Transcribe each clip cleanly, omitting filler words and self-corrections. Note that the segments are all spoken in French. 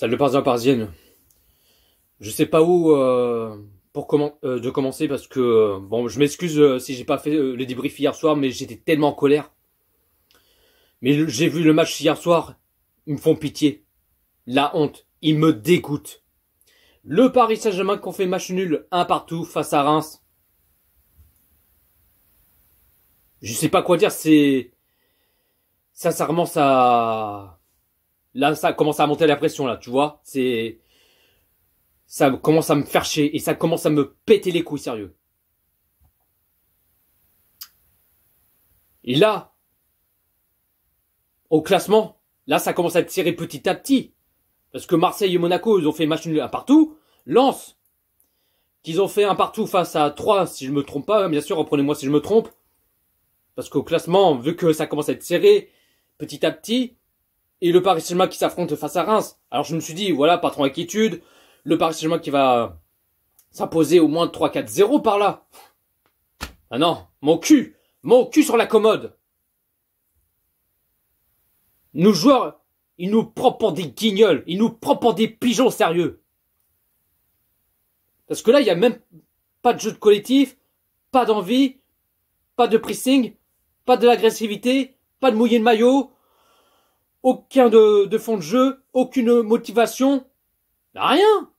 Salut Parisien, Parisienne. Je sais pas où de commencer parce que bon, je m'excuse si j'ai pas fait le débrief hier soir, mais j'étais tellement en colère. Mais j'ai vu le match hier soir, ils me font pitié. La honte, ils me dégoûtent. Le Paris Saint-Germain qui ont fait match nul 1-1 face à Reims. Je sais pas quoi dire, c'est sincèrement ça. Là, ça commence à monter la pression, là, tu vois. Ça commence à me faire chier et ça commence à me péter les couilles, sérieux. Et là, au classement, là, ça commence à tirer petit à petit. Parce que Marseille et Monaco, ils ont fait match nul 1-1. Lens, qu'ils ont fait 1-1 face à 3, si je me trompe pas, bien sûr, reprenez-moi si je me trompe. Parce qu'au classement, vu que ça commence à être serré petit à petit, et le Paris Saint-Germain qui s'affronte face à Reims. Alors je me suis dit, voilà, pas trop d'inquiétude. Le Paris Saint-Germain qui va s'imposer au moins 3-4-0 par là. Ah non, mon cul sur la commode. Nos joueurs, ils nous prennent pour des guignols, ils nous prennent pour des pigeons sérieux. Parce que là, il n'y a même pas de jeu de collectif, pas d'envie, pas de pressing, pas de l'agressivité, pas de mouiller le maillot. Aucun de fond de jeu, aucune motivation, rien.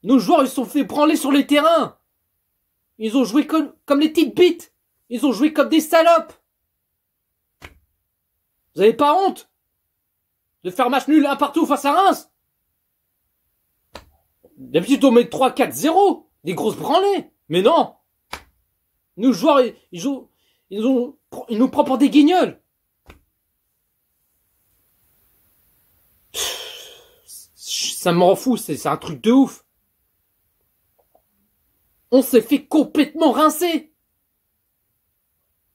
Nos joueurs, ils se sont fait branler sur les terrains. Ils ont joué comme les petites bites. Ils ont joué comme des salopes. Vous avez pas honte de faire match nul 1-1 face à Reims? D'habitude, on met 3-4-0. Des grosses branlées. Mais non. Nos joueurs, ils nous prennent pour des guignols. Ça me rend fou, c'est un truc de ouf. On s'est fait complètement rincer.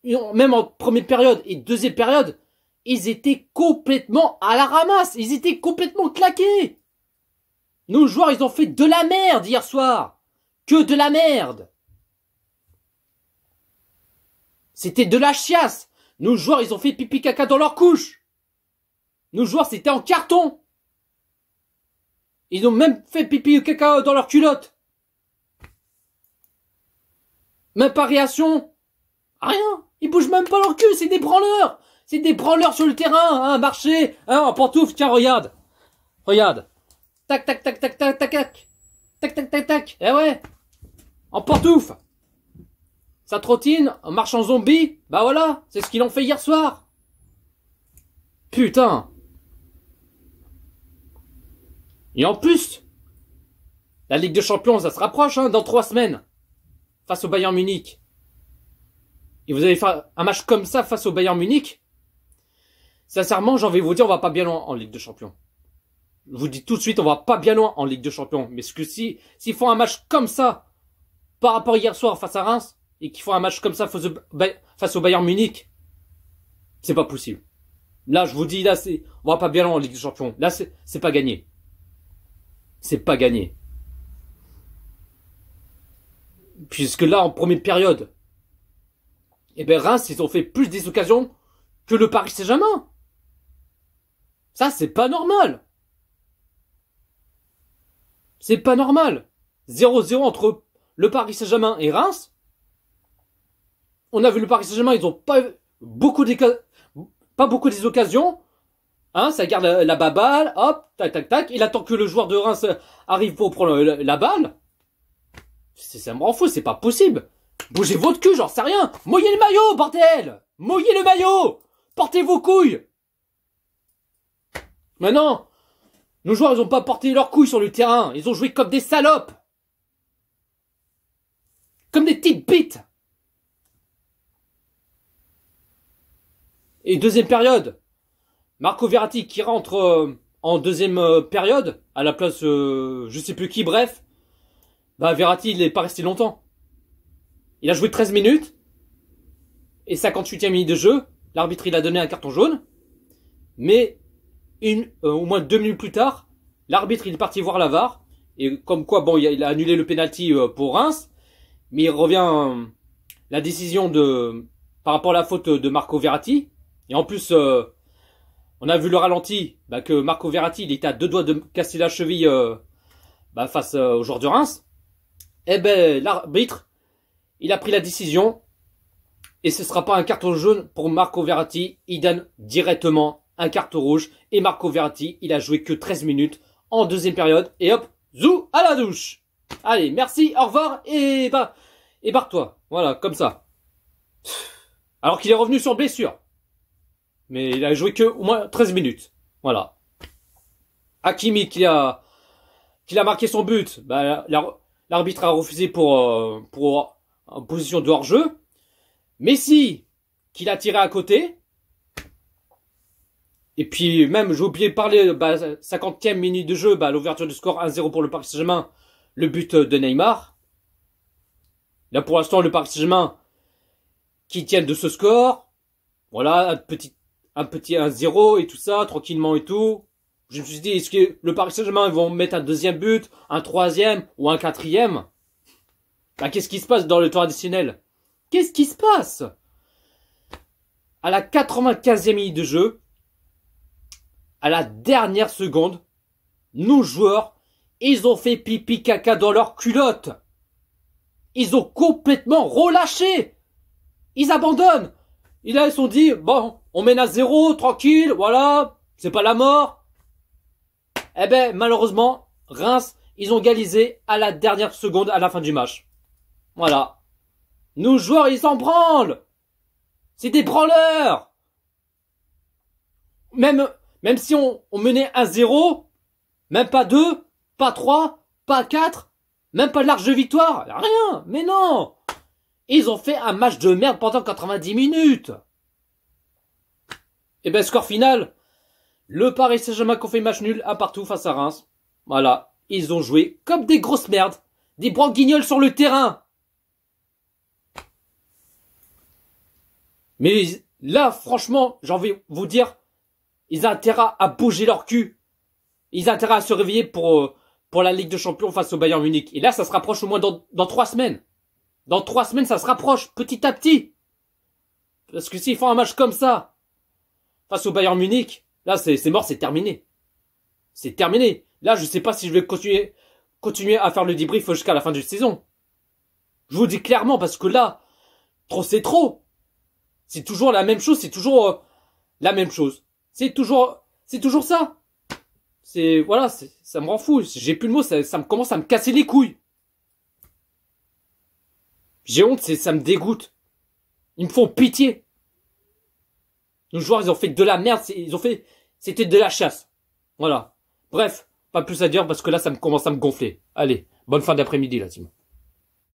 Même en première période et deuxième période, ils étaient complètement à la ramasse. Ils étaient complètement claqués. Nos joueurs, ils ont fait de la merde hier soir. Que de la merde. C'était de la chiasse. Nos joueurs, ils ont fait pipi caca dans leur couche. Nos joueurs, c'était en carton. Ils ont même fait pipi caca dans leur culotte. Même pas réaction. Rien. Ils bougent même pas leur cul, c'est des branleurs. C'est des branleurs sur le terrain, hein, marcher, hein, en pantoufle, tiens, regarde. Regarde. Tac, tac, tac, tac, tac, tac, tac. Tac, tac, tac, tac. Eh ouais. En pantoufle. Ça trottine, en marchant zombie. Bah voilà, c'est ce qu'ils ont fait hier soir. Putain. Et en plus, la Ligue des Champions, ça se rapproche, hein, dans 3 semaines. Face au Bayern Munich. Et vous allez faire un match comme ça face au Bayern Munich. Sincèrement, j'ai envie de vous dire, on va pas bien loin en Ligue des Champions. Je vous dis tout de suite, on va pas bien loin en Ligue des Champions. Mais ce que s'ils font un match comme ça, par rapport à hier soir face à Reims, et qu'ils font un match comme ça face au Bayern Munich, c'est pas possible. Là, je vous dis, là, on va pas bien loin en Ligue des Champions. Là, c'est pas gagné. C'est pas gagné. Puisque là, en première période, eh ben Reims, ils ont fait plus des occasions que le Paris Saint-Germain. Ça, c'est pas normal. C'est pas normal. 0-0 entre le Paris Saint-Germain et Reims. On a vu le Paris Saint-Germain, ils ont pas beaucoup des occasions. Hein, ça garde la balle, hop, tac, tac, tac. Il attend que le joueur de Reims arrive pour prendre la balle. Ça me rend fou, c'est pas possible. Bougez votre cul, j'en sais rien. Mouillez le maillot, bordel. Mouillez le maillot. Portez vos couilles. Maintenant, nos joueurs, ils ont pas porté leurs couilles sur le terrain. Ils ont joué comme des salopes. Comme des petites bites. Et deuxième période, Marco Verratti qui rentre en deuxième période, à la place, je sais plus qui, bref. Bah, Verratti, il est pas resté longtemps. Il a joué 13 minutes. Et 58e minute de jeu, l'arbitre, il a donné un carton jaune. Mais, au moins 2 minutes plus tard, l'arbitre, il est parti voir la VAR. Et comme quoi, bon, il a annulé le penalty pour Reims. Mais il revient la décision par rapport à la faute de Marco Verratti. Et en plus, On a vu le ralenti, que Marco Verratti, il était à 2 doigts de casser la cheville face au joueur de Reims. Eh ben, l'arbitre, il a pris la décision. Et ce sera pas un carton jaune pour Marco Verratti. Il donne directement un carton rouge. Et Marco Verratti, il a joué que 13 minutes en deuxième période. Et hop, zou, à la douche. Allez, merci, au revoir, et barre-toi. Voilà, comme ça. Alors qu'il est revenu sur blessure. Mais il a joué que au moins 13 minutes. Voilà. Hakimi qui a marqué son but. L'arbitre a refusé pour en position de hors-jeu. Messi qui l'a tiré à côté. Et puis même, j'ai oublié de parler, 50e minute de jeu, l'ouverture du score 1-0 pour le Paris Saint-Germain. Le but de Neymar. Là pour l'instant, le Paris Saint-Germain qui tiennent de ce score. Voilà, un petit 1-0 et tout ça, tranquillement et tout. Je me suis dit, est-ce que le Paris Saint-Germain, ils vont mettre un deuxième but, un troisième ou un quatrième? Qu'est-ce qui se passe dans le temps additionnel? Qu'est-ce qui se passe? À la 95e minute de jeu, à la dernière seconde, nos joueurs, ils ont fait pipi caca dans leur culotte. Ils ont complètement relâché. Ils abandonnent. Et là, ils se sont dit, bon, on mène à 0, tranquille, voilà, c'est pas la mort. Eh ben, malheureusement, Reims, ils ont égalisé à la dernière seconde à la fin du match. Voilà. Nos joueurs, ils s'en branlent. C'est des branleurs. Même si on menait 1-0, même pas 2, pas 3, pas 4, même pas de large victoire, rien, mais non. Ils ont fait un match de merde pendant 90 minutes. Et score final, le Paris Saint-Germain qui ont fait match nul à partout face à Reims. Voilà, ils ont joué comme des grosses merdes, des branquignoles sur le terrain. Mais là, franchement, j'ai envie de vous dire, ils ont intérêt à bouger leur cul. Ils ont intérêt à se réveiller pour la Ligue des Champions face au Bayern Munich. Et là, ça se rapproche au moins dans 3 semaines. Dans 3 semaines, ça se rapproche petit à petit. Parce que s'ils font un match comme ça, face au Bayern Munich, là, c'est mort, c'est terminé. C'est terminé. Là, je sais pas si je vais continuer à faire le débrief jusqu'à la fin de la saison. Je vous dis clairement, parce que là, trop c'est trop. C'est toujours la même chose, c'est toujours la même chose. C'est toujours ça. Voilà, ça me rend fou. J'ai plus le mot, ça me commence à me casser les couilles. J'ai honte, ça me dégoûte. Ils me font pitié. Nos joueurs, ils ont fait de la merde, c'était de la chasse. Voilà. Bref, pas plus à dire parce que là, ça me commence à me gonfler. Allez, bonne fin d'après-midi, la team.